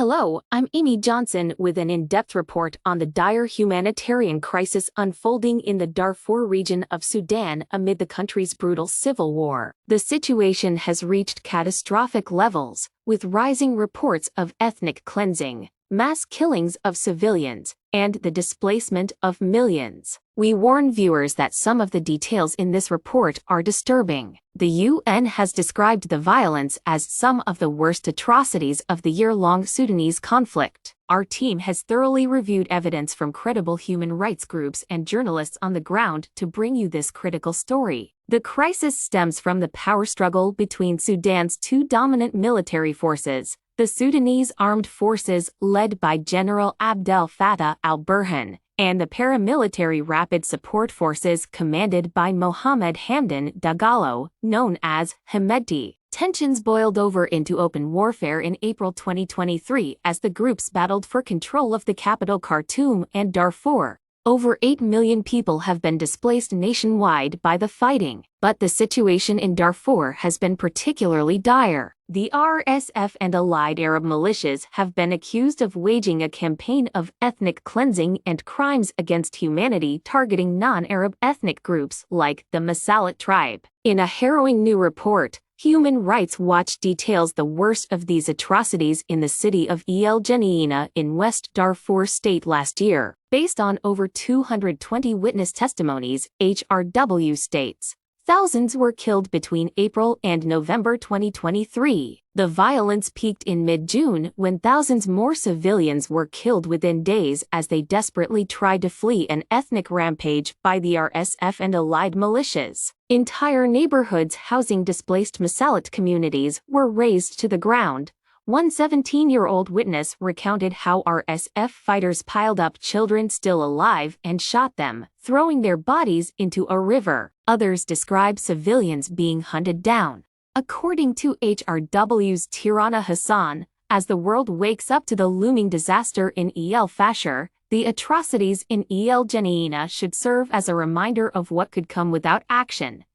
Hello, I'm Amy Johnson with an in-depth report on the dire humanitarian crisis unfolding in the Darfur region of Sudan amid the country's brutal civil war. The situation has reached catastrophic levels, with rising reports of ethnic cleansing, mass killings of civilians, and the displacement of millions. We warn viewers that some of the details in this report are disturbing. The UN has described the violence as some of the worst atrocities of the year-long Sudanese conflict. Our team has thoroughly reviewed evidence from credible human rights groups and journalists on the ground to bring you this critical story. The crisis stems from the power struggle between Sudan's two dominant military forces, the Sudanese Armed Forces led by General Abdel Fattah al-Burhan, and the paramilitary Rapid Support Forces commanded by Mohamed Hamdan Dagalo, known as Hemedti. Tensions boiled over into open warfare in April 2023 as the groups battled for control of the capital Khartoum and Darfur. Over 8 million people have been displaced nationwide by the fighting, but the situation in Darfur has been particularly dire. The RSF and allied Arab militias have been accused of waging a campaign of ethnic cleansing and crimes against humanity targeting non-Arab ethnic groups like the Masalit tribe. In a harrowing new report, Human Rights Watch details the worst of these atrocities in the city of Geneina in West Darfur state last year. Based on over 220 witness testimonies, HRW states, thousands were killed between April and November 2023. The violence peaked in mid-June when thousands more civilians were killed within days as they desperately tried to flee an ethnic rampage by the RSF and allied militias. Entire neighborhoods housing displaced Masalit communities were razed to the ground. One 17-year-old witness recounted how RSF fighters piled up children still alive and shot them, throwing their bodies into a river. Others describe civilians being hunted down. According to HRW's Tirana Hassan, as the world wakes up to the looming disaster in Fasher, the atrocities in Geneina should serve as a reminder of what could come without action.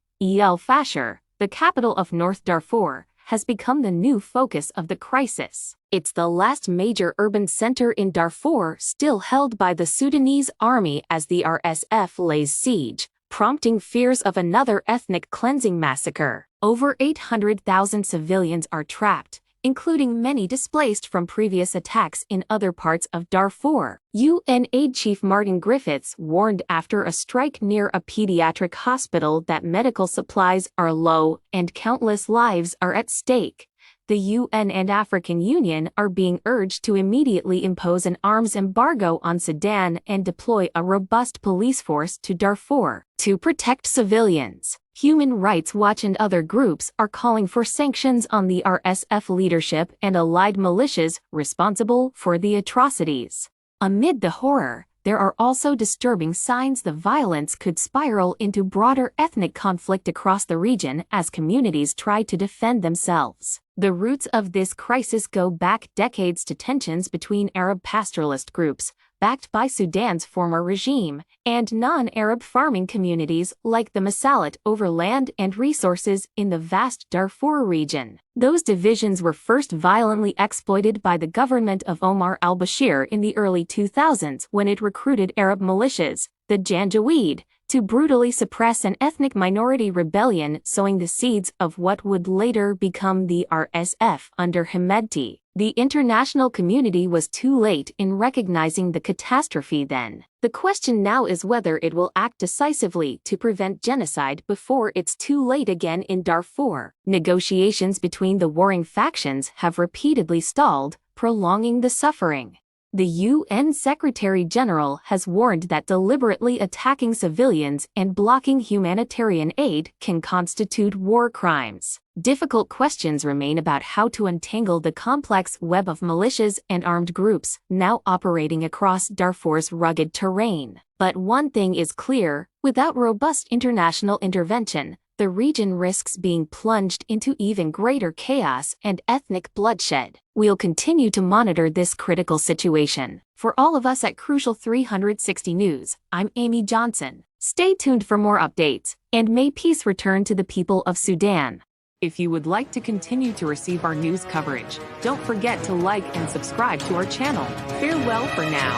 Fasher, the capital of North Darfur, has become the new focus of the crisis. It's the last major urban center in Darfur still held by the Sudanese army as the RSF lays siege, prompting fears of another ethnic cleansing massacre. Over 800,000 civilians are trapped, including many displaced from previous attacks in other parts of Darfur. UN Aid Chief Martin Griffiths warned after a strike near a pediatric hospital that medical supplies are low and countless lives are at stake. The UN and African Union are being urged to immediately impose an arms embargo on Sudan and deploy a robust police force to Darfur to protect civilians. Human Rights Watch and other groups are calling for sanctions on the RSF leadership and allied militias responsible for the atrocities. Amid the horror, there are also disturbing signs the violence could spiral into broader ethnic conflict across the region as communities try to defend themselves. The roots of this crisis go back decades to tensions between Arab pastoralist groups, backed by Sudan's former regime, and non-Arab farming communities like the Masalit over land and resources in the vast Darfur region. Those divisions were first violently exploited by the government of Omar al-Bashir in the early 2000s when it recruited Arab militias, the Janjaweed, to brutally suppress an ethnic minority rebellion, sowing the seeds of what would later become the RSF under Hemedti. The international community was too late in recognizing the catastrophe then. The question now is whether it will act decisively to prevent genocide before it's too late again in Darfur. Negotiations between the warring factions have repeatedly stalled, prolonging the suffering. The UN Secretary-General has warned that deliberately attacking civilians and blocking humanitarian aid can constitute war crimes. Difficult questions remain about how to untangle the complex web of militias and armed groups now operating across Darfur's rugged terrain. But one thing is clear, without robust international intervention, the region risks being plunged into even greater chaos and ethnic bloodshed. We'll continue to monitor this critical situation. For all of us at Crucial 360 News, I'm Amy Johnson. Stay tuned for more updates, and may peace return to the people of Sudan. If you would like to continue to receive our news coverage, don't forget to like and subscribe to our channel. Farewell for now.